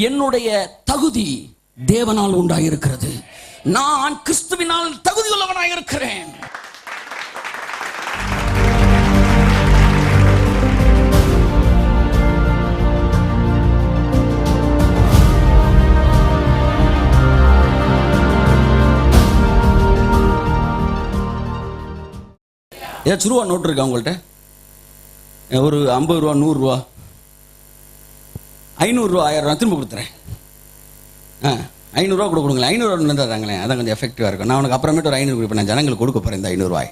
என்னுடைய தகுதி தேவனால் உண்டாயிருக்கிறது. நான் கிறிஸ்துவினால் தகுதி உள்ளவனாயிருக்கிறேன். ஏதாச்சும் ரூபா நோட்டு இருக்கா உங்கள்கிட்ட? ஒரு 50 ரூபா, 100 ரூபா, 500 ரூபா, 1000 ரூபா திரும்ப கொடுத்துறேன். 500 ரூபா கூட கொடுங்களேன். 500 ரூபா தந்தாங்களேன், அதான் கொஞ்சம் எஃபெக்டிவாக இருக்கும். நான் உனக்கு அப்புறமேட்டு ஒரு 500 கொடுப்பேன். நான் ஜனங்களுக்கு கொடுக்க போகிறேன் இந்த 500 ரூபாய்.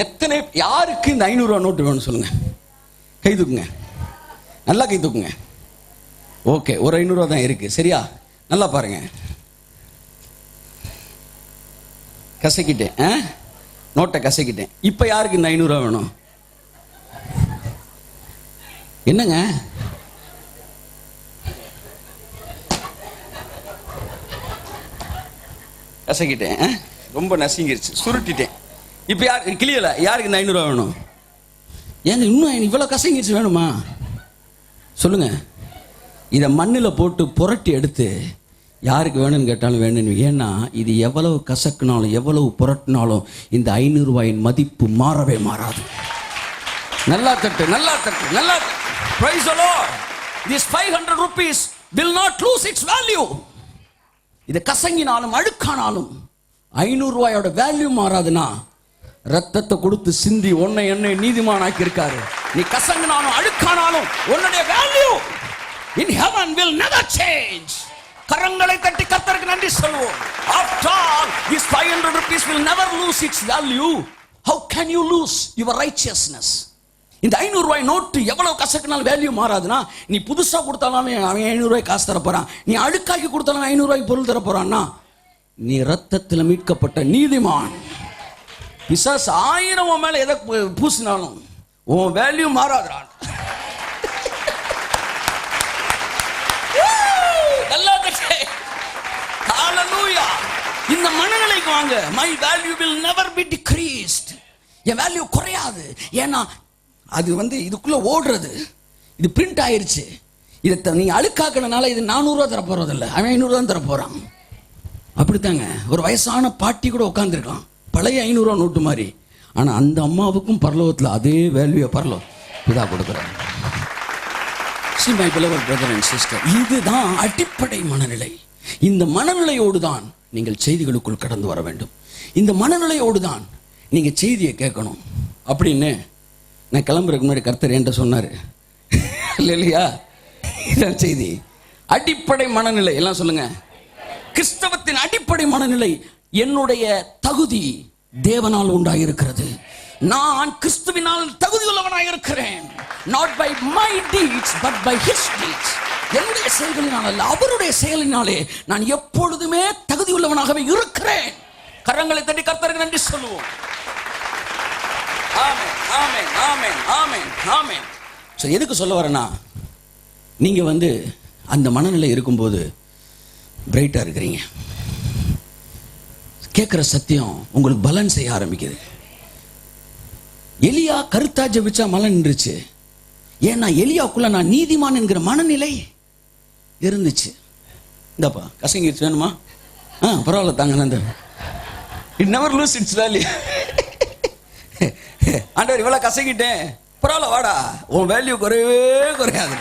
எத்தனை யாருக்கு இந்த 500 ரூபா நோட்டு வேணும்னு சொல்லுங்க. கை தூக்குங்க, நல்லா கை தூக்குங்க. ஓகே, ஒரு 500 ரூபா தான் இருக்கு. சரியா? நல்லா பாருங்க. கசக்கிட்டேன், நோட்டை கசக்கிட்டேன். இப்ப யாருக்கு இந்த 500 ரூபா வேணும்? என்னங்க கசக்கிட்டேன், ரொம்ப நசுங்கிருச்சு, சுருட்டிட்டேன். இப்ப யாரு கிளியல? யாருக்கு இந்த 500 ரூபா வேணும்? ஏங்க இன்னும் இவ்வளவு கசங்கிருச்சு வேணுமா? சொல்லுங்க. இதை மண்ணில் போட்டு புரட்டி எடுத்து யாருக்கு வேணும்னு கேட்டாலும் வேணும். ஏன்னா இது எவ்வளவு கசக்குனாலும் எவ்வளவு புரட்டினாலும் இந்த 500 ரூபாயின் மதிப்பு மாறவே மாறாது. நல்லா தட்டு, நல்லா தட்டு, நல்லா தட்டு. Praise the Lord. This 500 rupees will not lose its value. இது கசங்கினாலும் அழுக்கானாலும் 500 ரூபாயோட வேல்யூ மாறாதுன்னா, ரத்தத்தை கொடுத்து சிந்தி உன்னை என்னை நீதிமானாக்கி இருக்காரு. நீ கசங்கினாலும் அழுக்கானாலும் உன்னுடைய value in heaven will never change. கரங்களை தட்டி கர்த்தருக்கு நன்றி சொல்வோம். After all, this 500 rupees will never lose its value. How can you lose your righteousness? இந்த 500 ரூபாய் நோட்டு எவ்வளவு கசக்குனாலும் வேல்யூ மாறாதுன்னா, நீ புதுசா கொடுத்தாலும் அவன் 500 ரூபாய் காசு தர போறான். நீ அழுக்காக்கி கொடுத்தாலும் 500 ரூபாய்க்கு பொருள் தர போறான்னா, நீ ரத்தத்தில் மீட்கப்பட்ட நீதிமான். பிசாசு 1000 மேல எதை பூசினாலும் உன் வேல்யூ மாறாதுடா. இந்த மனநிலைக்கு வாங்க. My value will never be decreased. N value குறையாது. ஏன்னா அது இதுக்குள்ள ஓடுறது, இது பிரிண்ட் ஆயிருச்சு. இதை நீங்க அழுக்காக்கனால இது 400 ரூபா தர போறதில்ல, அவன் 500 தான் தர போறான். அப்படித்தாங்க ஒரு வயசான பாட்டி கூட உட்காந்துருக்கலாம், பழைய 500 ரூபா நோட்டு மாதிரி. ஆனா அந்த அம்மாவுக்கும் பரலோகத்தில் அதே வேல்யூ பரலோகம் இதா கொடுக்குறாங்க. See my beloved brother and sister, இதுதான் அடிப்படை மனநிலை. இந்த மனநிலையோடு தான் நீங்கள் செய்திகளுக்குள் கடந்து வர வேண்டும். இந்த மனநிலையோடு தான் நீங்க செய்தியை கேட்கணும். அப்படின்னு நான் கிளம்புறதுக்கு முன்னாடி கர்த்தர் என்கிட்ட சொன்னாரு இல்லையா? இதான் செய்தி. அடிப்படை மனநிலை எல்லாம் சொல்லுங்க. கிறிஸ்தவத்தின் அடிப்படை மனநிலை, என்னுடைய தகுதி தேவனால் உண்டாயிருக்கிறது. நான் கிறிஸ்துவினால் தகுதி உள்ளவனாயிருக்கிறேன். Not by my deeds but by his deeds. என்னுடைய செயல்களினால் அல்ல, அவருடைய செயலினாலே நான் எப்பொழுதுமே தகுதி உள்ளவனாகவே இருக்கிறேன். கரங்களை தட்டி கர்த்தருக்கு நன்றி சொல்லுவோம். ஆமென், ஆமென், ஆமென், ஆமென், ஆமென். சோ எதுக்கு சொல்ல வரேன்னா, நீங்க அந்த மனநிலை இருக்கும்போது பிரைட்டா இருக்கிறீங்க. கேட்கிற சத்தியம் உங்களுக்கு பலன் செய்ய ஆரம்பிக்குது. எலியா கருத்தா ஜெபிச்சா மழை நின்றுச்சு. ஏன்னா எலியாக்குள்ள நான் நீதிமான் என்கிற மனநிலை இருந்துச்சு. இந்தப்பா கசங்கிடுச்சு வேணுமா? பரவாயில்ல தாங்க. It never loose it's value. ஆண்டவர் இவ்வளவு கசங்கிட்டேன், பரவாயில்ல வாடா, உன் வேல்யூ குறையவே குறையாது.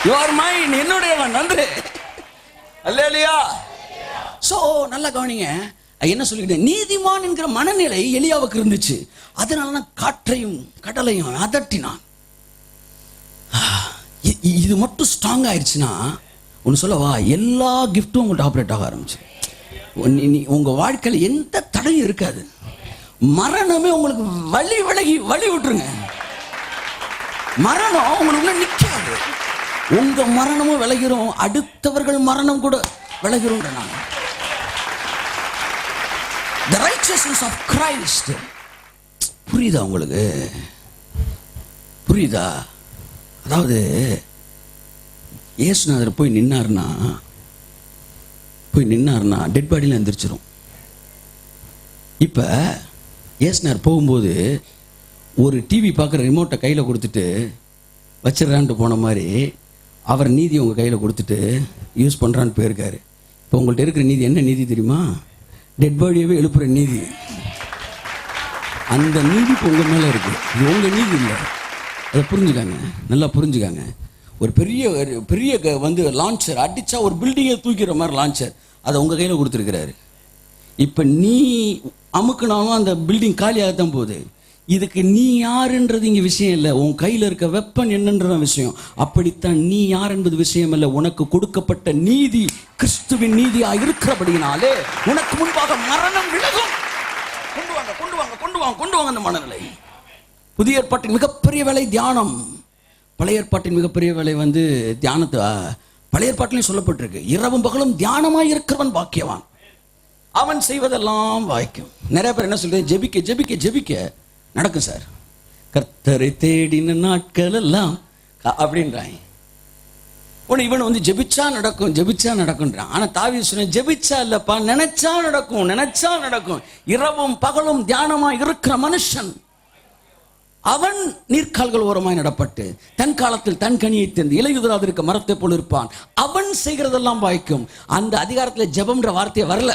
யூ ஆர் மைன், என்னுடையவன். நன்றி. அல்லேலூயா. சோ நல்லா கவனிங்க. என்ன சொல்லிக்கிட்டேன்? நீதிமான் என்கிற மனநிலை எலியாவுக்கு இருந்துச்சு. அதனால காற்றையும் கடலையும் அதட்டினான். இது மட்டும் ஸ்ட்ராங் ஆயிடுச்சுன்னா ஒன்று சொல்லவா, எல்லா கிஃப்டும் உங்கள்கிட்ட ஆப்ரேட் ஆக ஆரம்பிச்சு. உங்க வாழ்க்கையில் எந்த தடையும் இருக்காது. மரணமே உங்களுக்கு வழி விட்டுருங்க. மரணம் உங்களுக்கு நிற்காது. உங்க மரணமும் விலகிறோம், அடுத்தவர்கள் மரணம் கூட விலகிறோம். The righteousness of Christ. புரியுதா உங்களுக்கு? புரியுதா? அதாவது இயேசுநாதர் போய் நின்னார்னா டெட் பாடியில் எந்திரிச்சிரும். இப்போ இயேசுநாதர் போகும்போது ஒரு டிவி பார்க்குற ரிமோட்டை கையில் கொடுத்துட்டு வச்சிடறான்ட்டு போன மாதிரி அவர் நீதி உங்கள் கையில் கொடுத்துட்டு யூஸ் பண்ணுறான்னு போயிருக்காரு. இப்போ உங்கள்கிட்ட இருக்கிற நீதி என்ன நீதி தெரியுமா? டெட் பாடியவே எழுப்புற நீதி. அந்த நீதி இப்போ உங்கள் மேலே இருக்குது. இது உங்கள் நீதி இல்லை. அதை புரிஞ்சுக்காங்க, நல்லா புரிஞ்சுக்காங்க. ஒரு பெரிய வந்து லான்ச்சர் அடித்தா ஒரு பில்டிங்கை தூக்கிற மாதிரி லான்ச்சர், அதை உங்கள் கையில் கொடுத்துருக்கிறாரு. இப்போ நீ அமுக்குனாலும் அந்த பில்டிங் காலியாகத்தான் போகுது. இதுக்கு நீ யாருன்றது இங்கே விஷயம் இல்லை, உன் கையில் இருக்க வெப்பன் என்னன்றதான் விஷயம். அப்படித்தான் நீ யார் என்பது விஷயம் இல்லை. உனக்கு கொடுக்கப்பட்ட நீதி கிறிஸ்துவின் நீதியாக இருக்கிறபடினாலே உனக்கு முன்பாக மரணம் விலகும். கொண்டு வாங்க கொண்டு வாங்க கொண்டு வாங்க கொண்டு வாங்க அந்த மனநிலை. புதிய ஏற்பாட்டின் மிகப்பெரிய வேலை தியானம். பழைய ஏற்பாட்டின் மிகப்பெரிய வேலை வந்து தியானத்தை பழைய ஏற்பாட்டிலையும் சொல்லப்பட்டிருக்கு. இரவும் பகலும் தியானமாய் இருக்கிறவன் பாக்கியவான், அவன் செய்வதெல்லாம் வாய்க்கும். நிறைய பேர் என்ன சொல்றது? ஜெபிக்க ஜெபிக்க ஜெபிக்க நடக்கும் சார். கர்த்தரை தேடின நாட்கள் எல்லாம் அப்படின்றான். உன இவன் வந்து ஜெபிச்சா நடக்கும் ஜெபிச்சா நடக்கும்ன்றான். ஆனா தாவீது சொன்ன ஜெபிச்சா இல்லப்பா, நினைச்சா நடக்கும் நினைச்சா நடக்கும். இரவும் பகலும் தியானமா இருக்கிற மனுஷன் அவன் நீர்க்கால்கள் ஓரமாய் நடப்பட்டு தன் காலத்தில் தன் கனியை தந்து இலையுதிராது இருக்க மரத்தை போல் இருப்பான். அவன் செய்கிறதெல்லாம் வாய்க்கும். அந்த அதிகாரத்தில் ஜெபம்ன்ற வார்த்தையை வரல.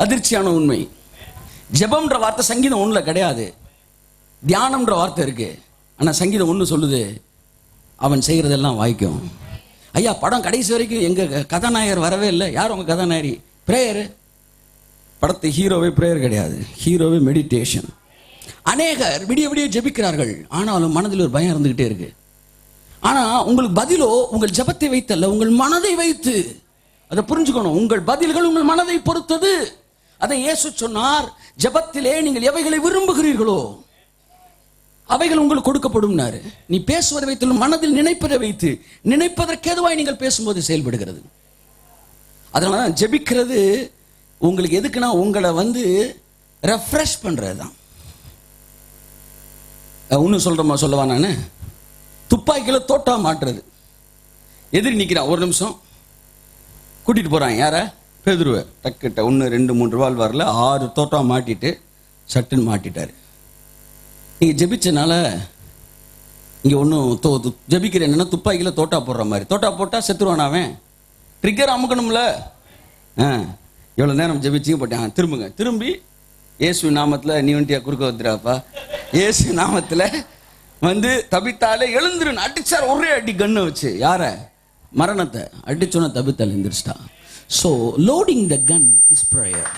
அதிர்ச்சியான உண்மை. ஜெபம்ன்ற வார்த்தை சங்கீதம் 1 கிடையாது. தியானம்ன்ற வார்த்தை இருக்கு. ஆனா சங்கீதம் 1 சொல்லுது அவன் செய்கிறதெல்லாம் வாய்க்கும். ஐயா, படம் கடைசி வரைக்கும் எங்க கதாநாயகர் வரவே இல்லை. யார் உங்க கதாநாயகி? பிரேயர். படத்து ஹீரோவே பிரேயர் கிடையாது, ஹீரோவே மெடிடேஷன். அநேகர் விடிய விடிய ஜெபிக்கிறார்கள், ஆனாலும் மனதில் ஒரு பயம் இருந்துகிட்டே இருக்கு. ஆனா உங்களுக்கு பதிலோ உங்கள் ஜெபத்தை வைத்தல்ல, உங்கள் மனதை வைத்து. அதை புரிஞ்சுக்கணும். உங்கள் பதில்கள் உங்கள் மனதை பொறுத்தது. அதை இயேசு சொன்னார், ஜெபத்திலே நீங்கள் எவைகளை விரும்புகிறீர்களோ அவைகள் உங்களுக்கு கொடுக்கப்படும். நீ பேசுவதை வைத்து மனதில் நினைப்பதை வைத்து, நினைப்பதற்கேதுவாய் நீங்கள் பேசும்போது செயல்படுகிறது. அதனால ஜெபிக்கிறது உங்களுக்கு எதுக்குன்னா உங்களை வந்து ரெஃப்ரெஷ் பண்றது தான். ஒன்னும் சொல்லவா நான்? துப்பாக்கியில் தோட்டா மாட்டுறது. எதிரி நிற்கிறான், ஒரு நிமிஷம் கூட்டிட்டு போறான். யார? பேதுருவை. டக்கிட்ட 1 2 3 ரிவால்வரில் 6 தோட்டா மாட்டிட்டு சட்டுன்னு மாட்டிட்டாரு. நீங்க ஜெபிச்சனால இங்க ஒன்றும் ஜெபிக்கிற என்னன்னா துப்பாக்கியில் தோட்டா போடுற மாதிரி. தோட்டா போட்டா செத்துருவான் அவன். ட்ரிக்கர் அமுக்கணும்ல. எவ்வளோ நேரம் ஜெபிச்சிங்க போட்டான். திரும்புங்க. திரும்பி இயேசு நாமத்தில் நீ வந்துட்டியா குறுக்க வந்துடாப்பா, இயேசு நாமத்தில் வந்து தபித்தாலே எழுந்துருன்னு அடிச்சார். ஒரே அடி கண்ணை வச்சு. யார? மரணத்தை அடிச்சோன்னா தபித்தால் எழுந்திரிச்சிட்டா. So loading the gun is prayer.